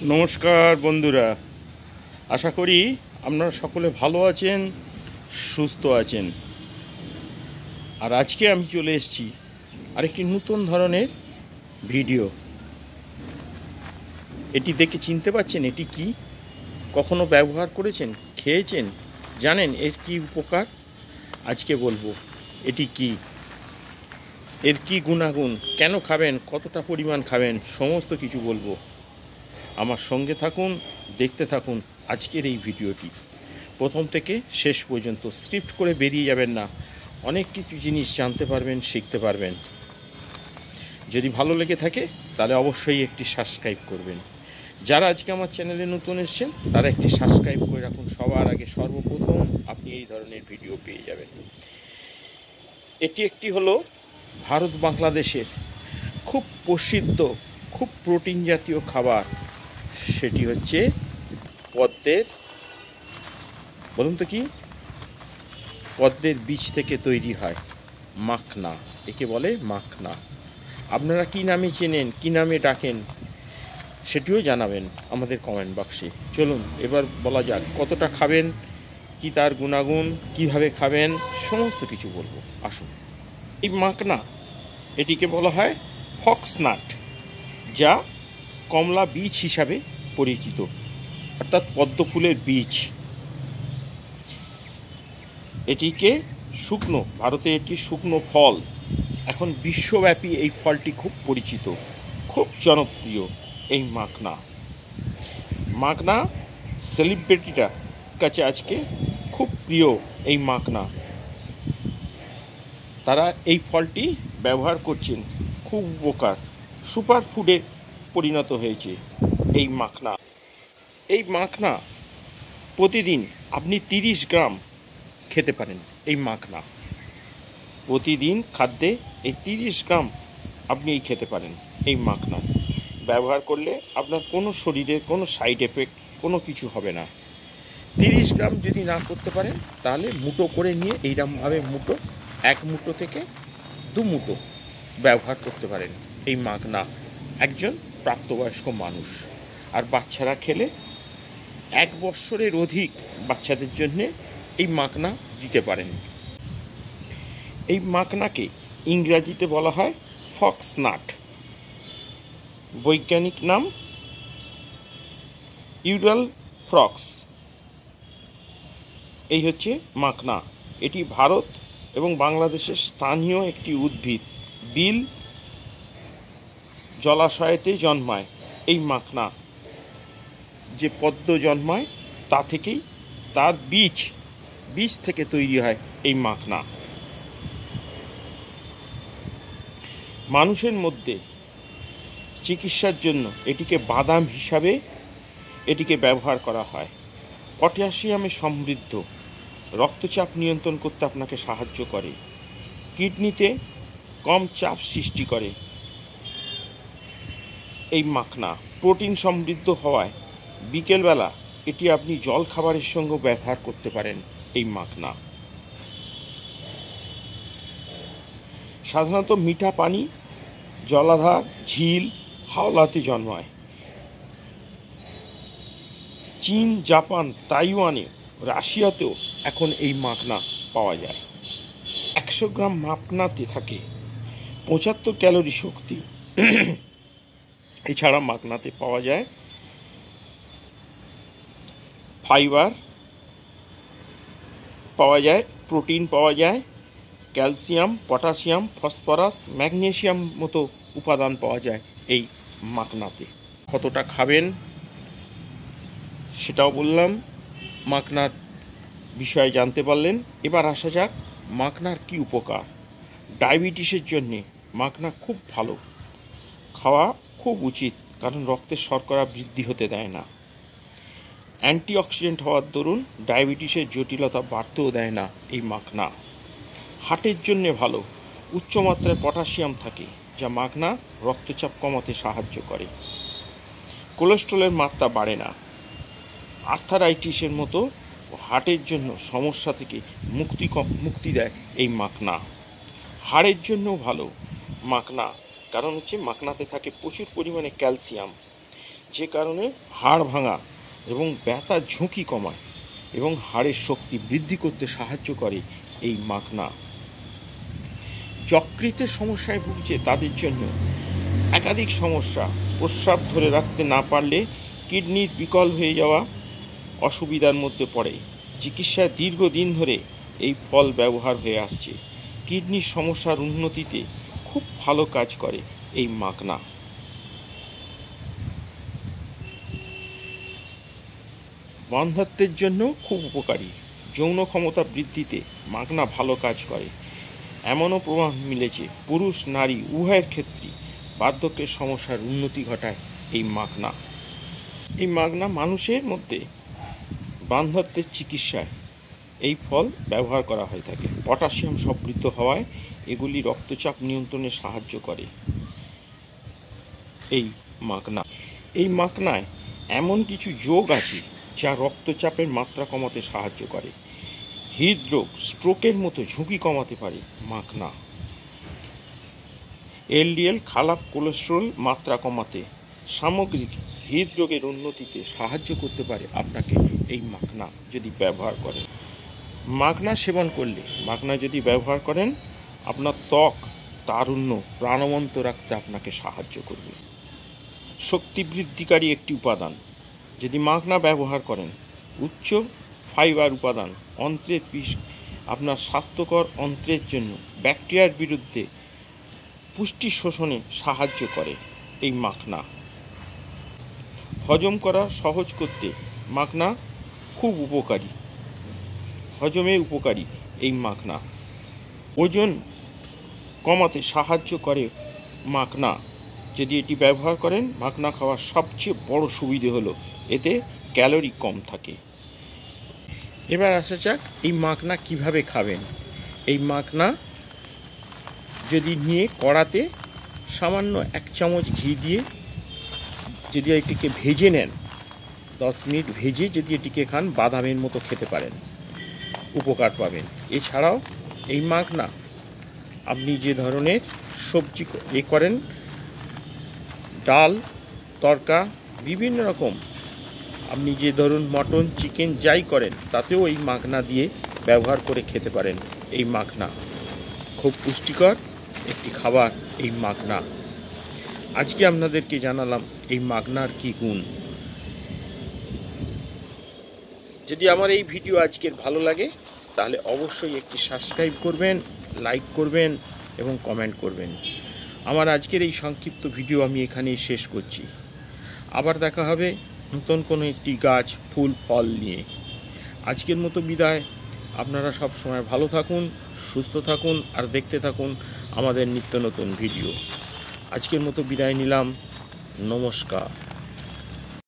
নমস্কার বন্ধুরা, আশা করি আপনারা সকলে ভালো আছেন, সুস্থ আছেন। আর আজকে আমি চলে এসেছি আরেকটি নতুন ধরনের ভিডিও। এটি দেখে চিনতে পারছেন এটি কি? কখনো ব্যবহার করেছেন, খেয়েছেন, জানেন এর কি উপকার? আজকে বলবো এটি কি, এর কি গুণাগুণ, কেন খাবেন, কতটা পরিমাণ খাবেন, সমস্ত কিছু বলবো। আমার সঙ্গে থাকুন, দেখতে থাকুন আজকের এই ভিডিওটি প্রথম থেকে শেষ পর্যন্ত। স্ক্রিপ্ট করে বেরিয়ে যাবেন না, অনেক কিছু জিনিস জানতে পারবেন, শিখতে পারবেন। যদি ভালো লেগে থাকে তাহলে অবশ্যই একটি সাবস্ক্রাইব করবেন। যারা আজকে আমার চ্যানেলে নতুন এসেছেন তারা একটি সাবস্ক্রাইব করে রাখুন। সবার আগে সর্বপ্রথম আপনি এই ধরনের ভিডিও পেয়ে যাবেন। এটি একটি হলো ভারত বাংলাদেশের খুব প্রসিদ্ধ, খুব প্রোটিন জাতীয় খাবার। সেটি হচ্ছে পদ্মের, বলুন তো কি? পদ্মের বীজ থেকে তৈরি হয় মাখনা। একে বলে মাখনা। আপনারা কি নামে চেনেন, কি নামে ডাকেন, সেটিও জানাবেন আমাদের কমেন্ট বক্সে। চলুন এবার বলা যাক কতটা খাবেন, কি তার গুণাগুণ, কিভাবে খাবেন, সমস্ত কিছু বলবো। আসুন। এই মাখনা, এটিকে বলা হয় ফক্সনাট, যা কমলা বীজ হিসাবে পরিচিত, অর্থাৎ পদ্ম ফুলের বীজ। এটিকে শুকনো, ভারতে এটি শুকনো ফল। এখন বিশ্বব্যাপী এই ফলটি খুব পরিচিত, খুব জনপ্রিয় এই মাখনা। মাখনা সেলিব্রিটিটা কাছে আজকে খুব প্রিয় এই মাখনা। তারা এই ফলটি ব্যবহার করছেন, খুব উপকার, সুপার ফুডে পরিণত হয়েছে এই মাখনা। এই মাখনা প্রতিদিন আপনি 30 গ্রাম খেতে পারেন। এই মাখনা প্রতিদিন খাদ্যে এই 30 গ্রাম আপনি খেতে পারেন। এই মাখনা ব্যবহার করলে আপনার কোনো শরীরে কোনো সাইড এফেক্ট কোনো কিছু হবে না। 30 গ্রাম যদি না করতে পারেন তাহলে মুঠো করে নিয়ে এইরকমভাবে মুঠো, 1 মুঠো থেকে 2 মুঠো ব্যবহার করতে পারেন এই মাখনা একজন প্রাপ্তবয়স্ক মানুষ। আর বাচ্চারা খেলে 1 বৎসরের অধিক বাচ্চাদের জন্যে এই মাখনা দিতে পারেন। এই মাখনাকে ইংরাজিতে বলা হয় ফক্সনাট, বৈজ্ঞানিক নাম ইউরাল ফ্রক্স। এই হচ্ছে মাখনা। এটি ভারত এবং বাংলাদেশের স্থানীয় একটি উদ্ভিদ। বিল জলাশয়েতে জন্মায় এই মাখনা। যে পদ্ম জন্মায় তা থেকেই, তার বীজ থেকে তৈরি হয় এই মাখনা। মানুষের মধ্যে চিকিৎসার জন্য এটিকে বাদাম হিসাবে এটিকে ব্যবহার করা হয়। পটাশিয়ামে সমৃদ্ধ, রক্তচাপ নিয়ন্ত্রণ করতে আপনাকে সাহায্য করে, কিডনিতে কম চাপ সৃষ্টি করে। এই মাখনা প্রোটিন সমৃদ্ধ হওয়ায় বিকেলবেলা এটি আপনি জল খাবারের সঙ্গে ব্যবহার করতে পারেন। এই মাখনা সাধারণত মিঠা পানি, জলাধার, ঝিল, হাওলাতে জন্মায়। চীন, জাপান, তাইওয়ানে, রাশিয়াতেও এখন এই মাখনা পাওয়া যায়। 100 গ্রাম মাখনাতে থাকে 75 ক্যালোরি শক্তি। এছাড়া মাখনাতে পাওয়া যায় ফাইবার পাওয়া যায়, প্রোটিন পাওয়া যায়, ক্যালসিয়াম, পটাশিয়াম, ফসফরাস, ম্যাগনেসিয়াম মতো উপাদান পাওয়া যায় এই মাখনাতে। কতটা খাবেন সেটাও বললাম, মাখনার বিষয়ে জানতে পারলেন। এবার আসা যাক মাখনার কি উপকার। ডায়াবেটিসের জন্যে মাখনা খুব ভালো, খাওয়া খুব উচিত, কারণ রক্তের শর্করা বৃদ্ধি হতে দেয় না। অ্যান্টিঅক্সিডেন্ট হওয়ার দরুন ডায়াবেটিসের জটিলতা বাড়তেও দেয় না এই মাখনা। হার্টের জন্যে ভালো, উচ্চমাত্রায় পটাশিয়াম থাকে, যা মাখনা রক্তচাপ কমাতে সাহায্য করে। কোলেস্টেরলের মাত্রা বাড়ে না। আর্থারাইটিসের মতো হার্টের জন্য সমস্যা থেকে মুক্তি দেয় এই মাখনা। হাড়ের জন্যও ভালো মাখনা, কারণ হচ্ছে মাখনাতে থাকে প্রচুর পরিমাণে ক্যালসিয়াম, যে কারণে হাড় ভাঙা এবং ব্যথার ঝুঁকি কমায় এবং হাড়ের শক্তি বৃদ্ধি করতে সাহায্য করে এই মাখনা। যকৃতের সমস্যায় ভুগছে তাদের জন্য একাধিক সমস্যা, প্রস্রাব ধরে রাখতে না পারলে কিডনির বিকল হয়ে যাওয়া অসুবিধার মধ্যে পড়ে। চিকিৎসায় দীর্ঘদিন ধরে এই ফল ব্যবহার হয়ে আসছে। কিডনির সমস্যার উন্নতিতে খুব ভালো কাজ করে এই মাখনা। বন্ধ্যাত্বের জন্য খুব উপকারী। যৌন ক্ষমতা বৃদ্ধিতে মাখনা ভালো কাজ করে। এমনও প্রমাণ মিলেছে পুরুষ নারী উভয়ের ক্ষেত্রেই বার্ধক্যের সমস্যার উন্নতি ঘটায় এই মাখনা। এই মাখনা মানুষের মধ্যে বন্ধ্যাত্বের চিকিৎসায় এই ফল ব্যবহার করা হয়ে থাকে। পটাশিয়াম সমৃদ্ধ হওয়ায় এগুলি রক্তচাপ নিয়ন্ত্রণে সাহায্য করে এই মাখনা। এই মাখনায় এমন কিছু যোগ আছে যা রক্তচাপের মাত্রা কমাতে সাহায্য করে। হৃদরোগ, স্ট্রোকের মতো ঝুঁকি কমাতে পারে মাখনা। এলডিএল খারাপ কোলেস্টেরল মাত্রা কমাতে, সামগ্রিক হৃদরোগের উন্নতিতে সাহায্য করতে পারে আপনাকে এই মাখনা যদি ব্যবহার করেন। মাখনা সেবন করলে, মাখনা যদি ব্যবহার করেন, আপনার ত্বক তারুণ্য প্রাণবন্ত রাখতে আপনাকে সাহায্য করবে। শক্তি বৃদ্ধিকারী একটি উপাদান যদি মাখনা ব্যবহার করেন। উচ্চ ফাইবার উপাদান অন্ত্রের আপনার স্বাস্থ্যকর অন্ত্রের জন্য ব্যাকটেরিয়ার বিরুদ্ধে পুষ্টি শোষণে সাহায্য করে এই মাখনা। হজম করা সহজ করতে মাখনা খুব উপকারী, হজমে উপকারী এই মাখনা। ওজন কমাতে সাহায্য করে মাখনা। যদি এটি ব্যবহার করেন, মাখনা খাওয়ার সবচেয়ে বড় সুবিধে হলো এতে ক্যালোরি কম থাকে। এবার আসা যাক এই মাখনা কিভাবে খাবেন। এই মাখনা যদি নিয়ে কড়াতে সামান্য 1 চামচ ঘি দিয়ে যদি এটিকে ভেজে নেন, 10 মিনিট ভেজে যদি এটিকে খান, বাদামের মতো খেতে পারেন, উপকার পাবেন। এছাড়াও এই মাখনা আপনি যে ধরনের সবজি করেন, ডাল তরকা বিভিন্ন রকম, আপনি যে ধরুন মটন চিকেন যাই করেন, তাতেও এই মাখনা দিয়ে ব্যবহার করে খেতে পারেন। এই মাখনা খুব পুষ্টিকর একটি খাবার এই মাখনা। আজকে আপনাদেরকে জানালাম এই মাখনার কী গুণ। যদি আমার এই ভিডিও আজকের ভালো লাগে তাহলে অবশ্যই একটি সাবস্ক্রাইব করবেন, লাইক করবেন এবং কমেন্ট করবেন। আমার আজকের এই সংক্ষিপ্ত ভিডিও আমি এখানেই শেষ করছি। আবার দেখা হবে নতুন কোনো একটি গাছ, ফুল, ফল নিয়ে। আজকের মতো বিদায়। আপনারা সব সময় ভালো থাকুন, সুস্থ থাকুন আর দেখতে থাকুন আমাদের নিত্য নতুন ভিডিও। আজকের মতো বিদায় নিলাম। নমস্কার।